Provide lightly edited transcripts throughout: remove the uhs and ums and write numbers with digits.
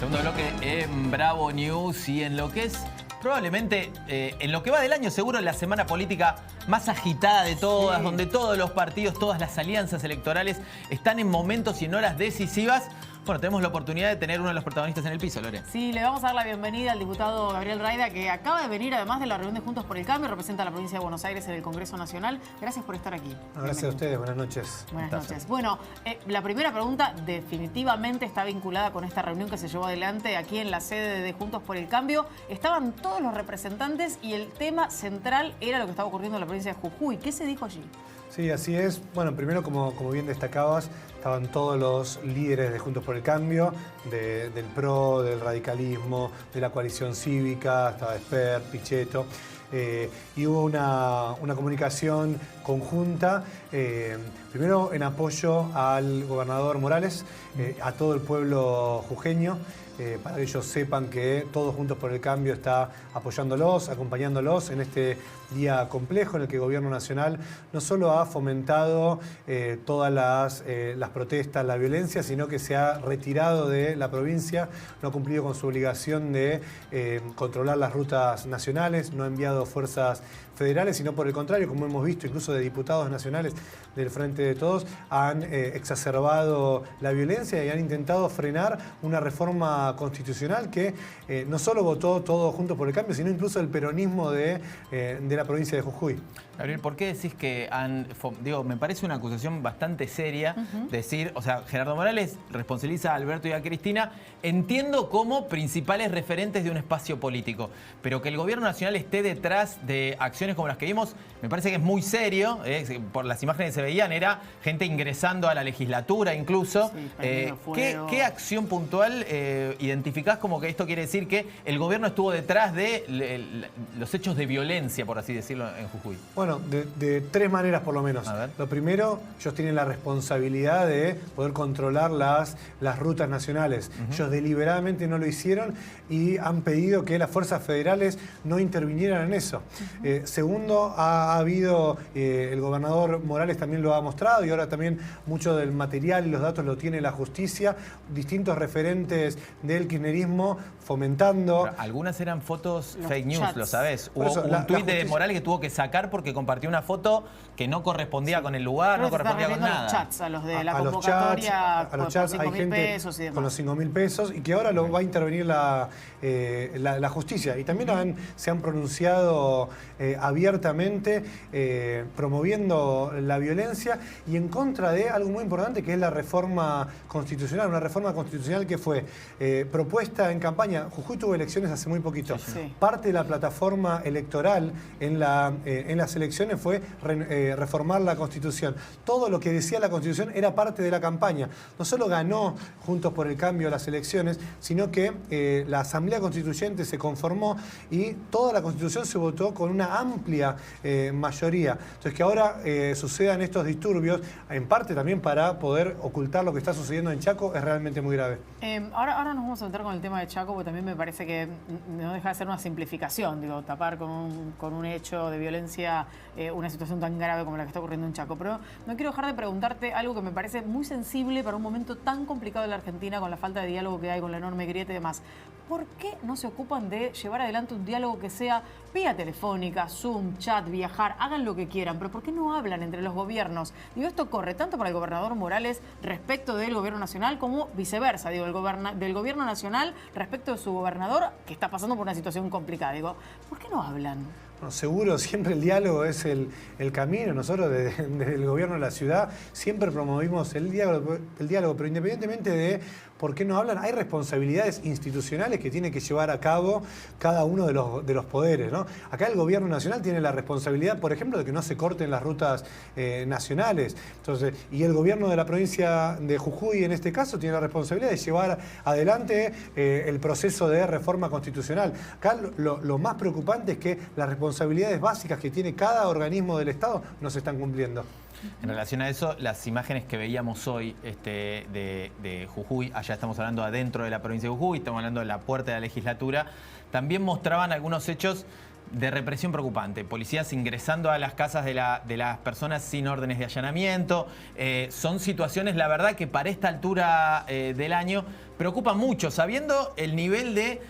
Segundo bloque en Bravo News y en lo que es probablemente, en lo que va del año, seguro la semana política más agitada de todas, sí, donde todos los partidos, todas las alianzas electorales están en momentos y en horas decisivas. Bueno, tenemos la oportunidad de tener uno de los protagonistas en el piso, Lore. Sí, le vamos a dar la bienvenida al diputado Gabriel Rayda, que acaba de venir además de la reunión de Juntos por el Cambio, representa a la provincia de Buenos Aires en el Congreso Nacional. Gracias por estar aquí. Gracias a ustedes, buenas noches. Buenas noches. Bueno, la primera pregunta definitivamente está vinculada con esta reunión que se llevó adelante aquí en la sede de Juntos por el Cambio. Estaban todos los representantes y el tema central era lo que estaba ocurriendo en la provincia de Jujuy. ¿Qué se dijo allí? Sí, así es. Bueno, primero, como bien destacabas, estaban todos los líderes de Juntos por el Cambio, del PRO, del radicalismo, de la coalición cívica, estaba Esper, Pichetto. Y hubo una comunicación conjunta, primero en apoyo al gobernador Morales, a todo el pueblo jujeño, para que ellos sepan que todos Juntos por el Cambio está apoyándolos, acompañándolos en este día complejo en el que el Gobierno Nacional no solo ha fomentado todas las protestas, la violencia, sino que se ha retirado de la provincia, no ha cumplido con su obligación de controlar las rutas nacionales, no ha enviado fuerzas federales, sino por el contrario, como hemos visto, incluso de diputados nacionales del Frente de Todos, han exacerbado la violencia y han intentado frenar una reforma constitucional que no solo votó todo Juntos por el Cambio, sino incluso el peronismo de la provincia de Jujuy. Gabriel, ¿por qué decís que me parece una acusación bastante seria decir, o sea, Gerardo Morales responsabiliza a Alberto y a Cristina, entiendo como principales referentes de un espacio político, pero que el Gobierno Nacional esté detrás de acciones como las que vimos, me parece que es muy serio, por las imágenes que se veían, era gente ingresando a la legislatura incluso. Sí, ¿qué acción puntual identificás como que esto quiere decir que el gobierno estuvo detrás de los hechos de violencia, por así decirlo, en Jujuy? Bueno, de tres maneras por lo menos. Lo primero, ellos tienen la responsabilidad de poder controlar las rutas nacionales. Ellos deliberadamente no lo hicieron y han pedido que las fuerzas federales no intervinieran en eso. Segundo, ha habido, el gobernador Morales también lo ha mostrado y ahora también mucho del material y los datos lo tiene la justicia, distintos referentes del kirchnerismo fomentando. Pero algunas eran fotos fake news, chats. Lo sabés. Hubo un tuit de Morales que tuvo que sacar porque compartió una foto que no correspondía con el lugar, no correspondía con nada. A los chats, a los de la convocatoria, a los chats hay gente pesos y demás. Con los 5.000 pesos y que ahora lo va a intervenir la justicia. Y también se han pronunciado abiertamente promoviendo la violencia y en contra de algo muy importante que es la reforma constitucional. Una reforma constitucional que fue propuesta en campaña. Jujuy tuvo elecciones hace muy poquito. Sí. Parte de la plataforma electoral en las elecciones fue reformar la Constitución. Todo lo que decía la Constitución era parte de la campaña. No solo ganó Juntos por el Cambio las elecciones, sino que la Asamblea Constituyente se conformó y toda la Constitución se votó con una amplia mayoría. Entonces que ahora sucedan estos disturbios, en parte también para poder ocultar lo que está sucediendo en Chaco, es realmente muy grave. Ahora nos vamos a meter con el tema de Chaco, porque también me parece que no deja de ser una simplificación, digo, tapar con un hecho de violencia una situación tan grave como la que está ocurriendo en Chaco. Pero no quiero dejar de preguntarte algo que me parece muy sensible para un momento tan complicado en la Argentina, con la falta de diálogo que hay, con la enorme grieta y demás. ¿Por qué no se ocupan de llevar adelante un diálogo que sea vía telefónica, Zoom, chat, viajar, hagan lo que quieran? Pero ¿por qué no hablan entre los gobiernos? Digo, esto corre tanto para el gobernador Morales respecto del gobierno nacional como viceversa, digo, del gobierno nacional respecto de su gobernador que está pasando por una situación complicada. Digo, ¿por qué no hablan? No, seguro, siempre el diálogo es el camino. Nosotros desde el gobierno de la ciudad siempre promovimos el diálogo, pero independientemente de por qué no hablan, hay responsabilidades institucionales que tiene que llevar a cabo cada uno de los poderes, ¿no? Acá el gobierno nacional tiene la responsabilidad, por ejemplo, de que no se corten las rutas nacionales. Entonces, y el gobierno de la provincia de Jujuy, en este caso, tiene la responsabilidad de llevar adelante el proceso de reforma constitucional. Acá lo más preocupante es que las responsabilidades básicas que tiene cada organismo del Estado no se están cumpliendo. En relación a eso, las imágenes que veíamos hoy de Jujuy, allá estamos hablando adentro de la provincia de Jujuy, estamos hablando de la puerta de la legislatura, también mostraban algunos hechos de represión preocupante. Policías ingresando a las casas de las personas sin órdenes de allanamiento. Son situaciones, la verdad, que para esta altura del año preocupa mucho, sabiendo el nivel de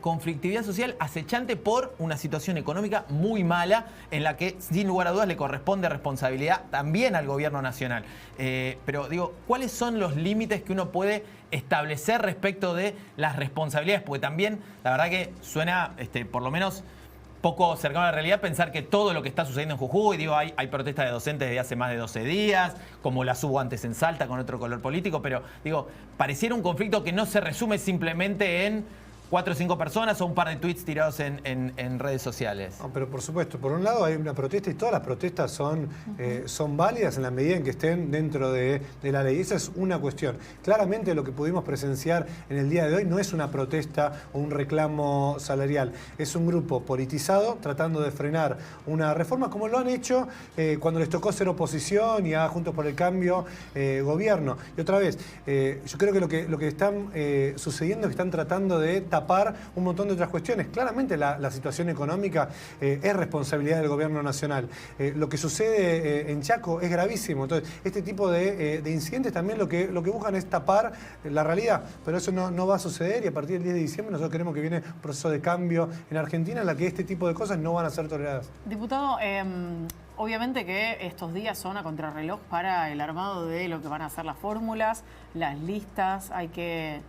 conflictividad social acechante por una situación económica muy mala, en la que, sin lugar a dudas, le corresponde responsabilidad también al gobierno nacional. Pero digo, ¿cuáles son los límites que uno puede establecer respecto de las responsabilidades? Porque también, la verdad que suena, por lo menos, poco cercano a la realidad pensar que todo lo que está sucediendo en Jujuy, digo, hay protestas de docentes desde hace más de 12 días, como las hubo antes en Salta con otro color político, pero digo, pareciera un conflicto que no se resume simplemente en 4 o 5 personas o un par de tweets tirados en redes sociales. No, pero por supuesto, por un lado hay una protesta y todas las protestas son válidas en la medida en que estén dentro de la ley. Esa es una cuestión. Claramente lo que pudimos presenciar en el día de hoy no es una protesta o un reclamo salarial. Es un grupo politizado tratando de frenar una reforma como lo han hecho cuando les tocó ser oposición y a Juntos por el Cambio gobierno. Y otra vez, yo creo que lo que están sucediendo es que están tratando de tapar un montón de otras cuestiones. Claramente la situación económica es responsabilidad del gobierno nacional. Lo que sucede en Chaco es gravísimo. Entonces, este tipo de incidentes también lo que buscan es tapar la realidad. Pero eso no va a suceder y a partir del 10 de diciembre nosotros queremos que viene un proceso de cambio en Argentina en la que este tipo de cosas no van a ser toleradas. Diputado, obviamente que estos días son a contrarreloj para el armado de lo que van a ser las fórmulas, las listas. Hay que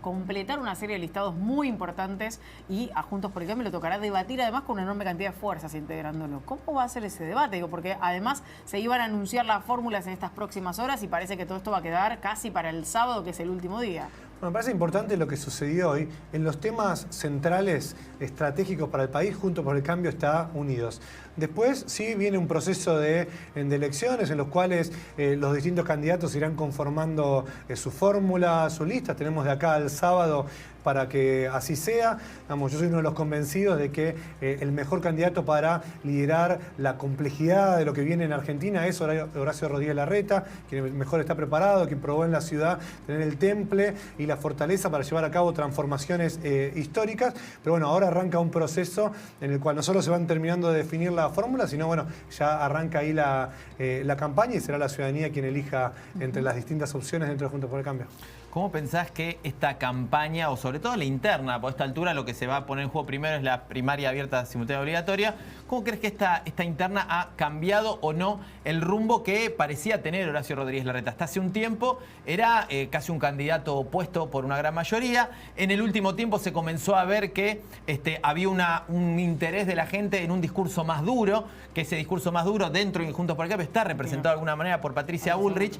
completar una serie de listados muy importantes y a Juntos por el Cambio le tocará debatir además con una enorme cantidad de fuerzas integrándolo. ¿Cómo va a ser ese debate? Digo, porque además se iban a anunciar las fórmulas en estas próximas horas y parece que todo esto va a quedar casi para el sábado, que es el último día. Bueno, me parece importante lo que sucedió hoy. En los temas centrales estratégicos para el país, Juntos por el Cambio está unidos. Después sí viene un proceso de elecciones en los cuales los distintos candidatos irán conformando su fórmula, su lista. Tenemos de acá al sábado para que así sea. Vamos, yo soy uno de los convencidos de que el mejor candidato para liderar la complejidad de lo que viene en Argentina es Horacio Rodríguez Larreta, quien mejor está preparado, quien probó en la ciudad tener el temple y la fortaleza para llevar a cabo transformaciones históricas. Pero bueno, ahora arranca un proceso en el cual no solo se van terminando de definir la fórmula, sino bueno, ya arranca ahí la campaña y será la ciudadanía quien elija entre las distintas opciones dentro de Juntos por el Cambio. ¿Cómo pensás que esta campaña, o sobre todo la interna, por esta altura lo que se va a poner en juego primero es la primaria abierta simultánea obligatoria, ¿cómo crees que esta interna ha cambiado o no el rumbo que parecía tener Horacio Rodríguez Larreta? Hasta hace un tiempo era casi un candidato opuesto por una gran mayoría. En el último tiempo se comenzó a ver que había un interés de la gente en un discurso más duro, que ese discurso más duro dentro y Juntos por el Cambio está representado de alguna manera por Patricia Bullrich.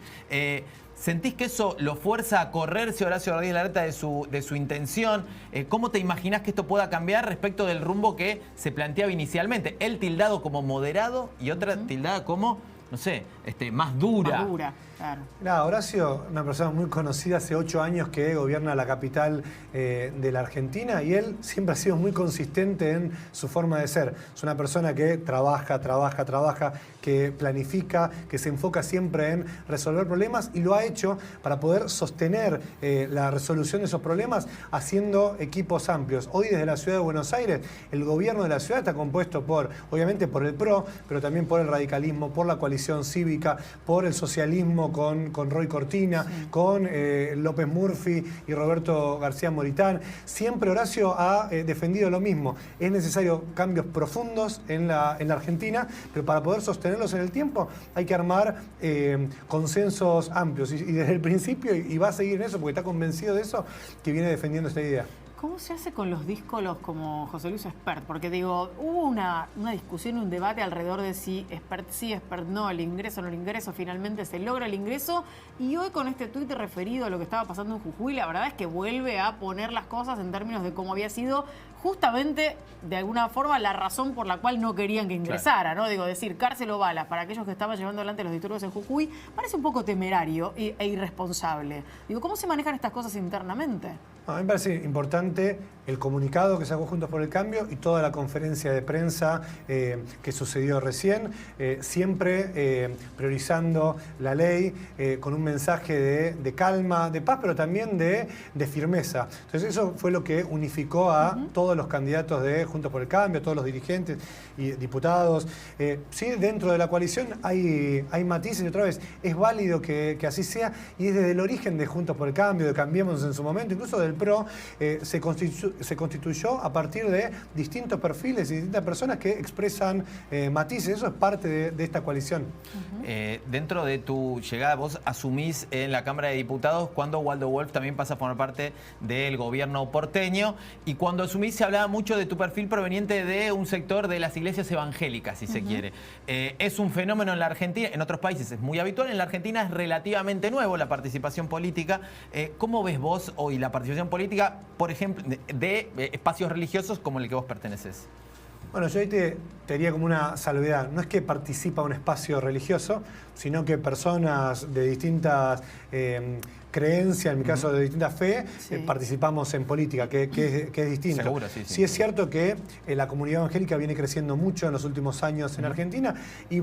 ¿Sentís que eso lo fuerza a correrse Horacio Rodríguez Larreta de su intención? ¿Cómo te imaginás que esto pueda cambiar respecto del rumbo que se planteaba inicialmente? Él tildado como moderado y otra tildada como, no sé, más dura. Más dura, claro. Mirá, Horacio, una persona muy conocida, hace 8 años que gobierna la capital de la Argentina y él siempre ha sido muy consistente en su forma de ser. Es una persona que trabaja, que planifica, que se enfoca siempre en resolver problemas y lo ha hecho para poder sostener la resolución de esos problemas haciendo equipos amplios. Hoy desde la ciudad de Buenos Aires, el gobierno de la ciudad está compuesto obviamente por el PRO, pero también por el radicalismo, por la coalición cívica, por el socialismo con Roy Cortina, con López Murphy y Roberto García Moritán. Siempre Horacio ha defendido lo mismo. Es necesario cambios profundos en la Argentina, pero para poder sostenerlos en el tiempo hay que armar consensos amplios. Y desde el principio, y va a seguir en eso porque está convencido de eso, que viene defendiendo esta idea. ¿Cómo se hace con los díscolos como José Luis Espert? Porque digo, hubo una discusión, un debate alrededor de si Espert sí, Espert no, el ingreso no el ingreso, finalmente se logra el ingreso y hoy con este tuit referido a lo que estaba pasando en Jujuy, la verdad es que vuelve a poner las cosas en términos de cómo había sido justamente, de alguna forma, la razón por la cual no querían que ingresara, ¿no? Digo, decir cárcel o balas para aquellos que estaban llevando adelante los disturbios en Jujuy parece un poco temerario e irresponsable. Digo, ¿cómo se manejan estas cosas internamente? A mí me parece importante importante el comunicado que sacó Juntos por el Cambio y toda la conferencia de prensa que sucedió recién, siempre priorizando la ley con un mensaje de calma, de paz, pero también de firmeza. Entonces eso fue lo que unificó a todos los candidatos de Juntos por el Cambio, a todos los dirigentes y diputados. Sí, dentro de la coalición hay matices, y otra vez, es válido que así sea, y desde el origen de Juntos por el Cambio, de Cambiemos en su momento, incluso del PRO, se constituyó a partir de distintos perfiles y distintas personas que expresan matices. Eso es parte de esta coalición. Dentro de tu llegada, vos asumís en la Cámara de Diputados cuando Waldo Wolf también pasa a formar parte del gobierno porteño, y cuando asumís se hablaba mucho de tu perfil proveniente de un sector de las iglesias evangélicas, si se quiere. Es un fenómeno en la Argentina, en otros países es muy habitual, en la Argentina es relativamente nuevo la participación política. ¿Cómo ves vos hoy la participación política, por ejemplo, de espacios religiosos como el que vos perteneces? Bueno, yo ahí te diría como una salvedad. No es que participa un espacio religioso, sino que personas de distintas creencias, en mi caso de distinta fe, participamos en política, que es distinto. Seguro, sí es cierto que la comunidad evangélica viene creciendo mucho en los últimos años en Argentina y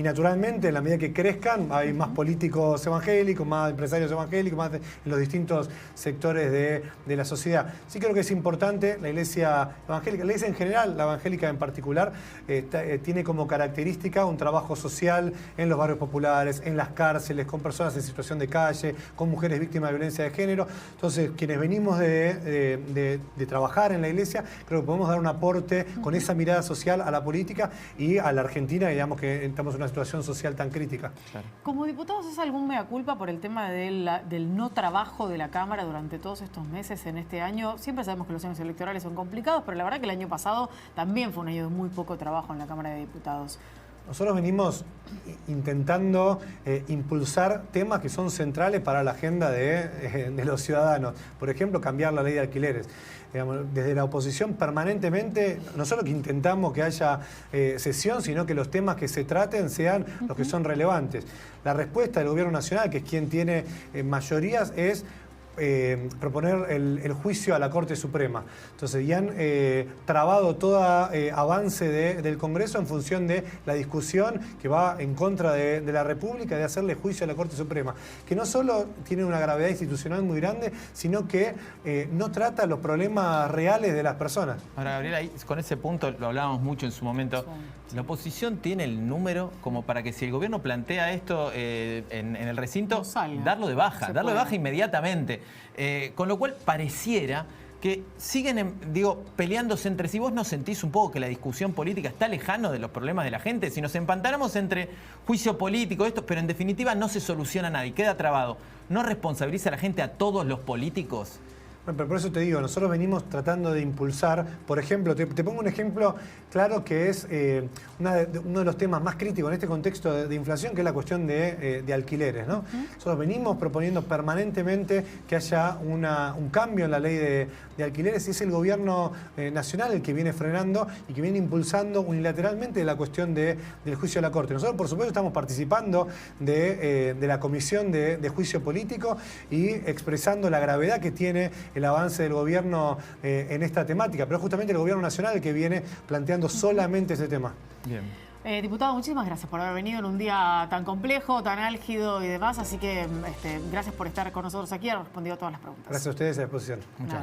naturalmente, en la medida que crezcan, hay más políticos evangélicos, más empresarios evangélicos, más en los distintos sectores de la sociedad. Sí creo que es importante la iglesia evangélica, la iglesia en general, la evangélica en particular, tiene como característica un trabajo social en los barrios populares, en las cárceles, con personas en situación de calle, con mujeres víctimas de violencia de género. Entonces, quienes venimos de trabajar en la iglesia, creo que podemos dar un aporte con esa mirada social a la política y a la Argentina, digamos que estamos en una situación social tan crítica. Claro. Como diputados, ¿es algún mea culpa por el tema del no trabajo de la Cámara durante todos estos meses en este año? Siempre sabemos que los años electorales son complicados, pero la verdad que el año pasado también fue un año de muy poco trabajo en la Cámara de Diputados. Nosotros venimos intentando impulsar temas que son centrales para la agenda de los ciudadanos. Por ejemplo, cambiar la ley de alquileres. Digamos, desde la oposición permanentemente, no solo que intentamos que haya sesión, sino que los temas que se traten sean los que son relevantes. La respuesta del Gobierno Nacional, que es quien tiene mayorías, es proponer el juicio a la Corte Suprema. Entonces, ya han trabado todo avance del Congreso en función de la discusión que va en contra de la República, de hacerle juicio a la Corte Suprema, que no solo tiene una gravedad institucional muy grande, sino que no trata los problemas reales de las personas. Ahora, Gabriela, ahí, con ese punto lo hablábamos mucho en su momento. Sí. ¿La oposición tiene el número como para que si el gobierno plantea esto en el recinto, darlo de baja inmediatamente? Con lo cual pareciera que siguen, peleándose entre sí. ¿Vos no sentís un poco que la discusión política está lejano de los problemas de la gente? Si nos empantanamos entre juicio político, pero en definitiva no se soluciona nada y queda trabado, ¿no responsabiliza a la gente, a todos los políticos? Bueno, pero por eso te digo, nosotros venimos tratando de impulsar, por ejemplo, te pongo un ejemplo claro que es uno de los temas más críticos en este contexto de inflación, que es la cuestión de alquileres, ¿no? Nosotros venimos proponiendo permanentemente que haya un cambio en la ley de alquileres, y es el gobierno nacional el que viene frenando y que viene impulsando unilateralmente la cuestión del juicio a la Corte. Nosotros, por supuesto, estamos participando de la comisión de juicio político y expresando la gravedad que tiene el avance del gobierno en esta temática, pero es justamente el gobierno nacional el que viene planteando solamente ese tema. Bien. Diputado, muchísimas gracias por haber venido en un día tan complejo, tan álgido y demás, así que gracias por estar con nosotros aquí y haber respondido a todas las preguntas. Gracias a ustedes, a disposición. Muchas gracias.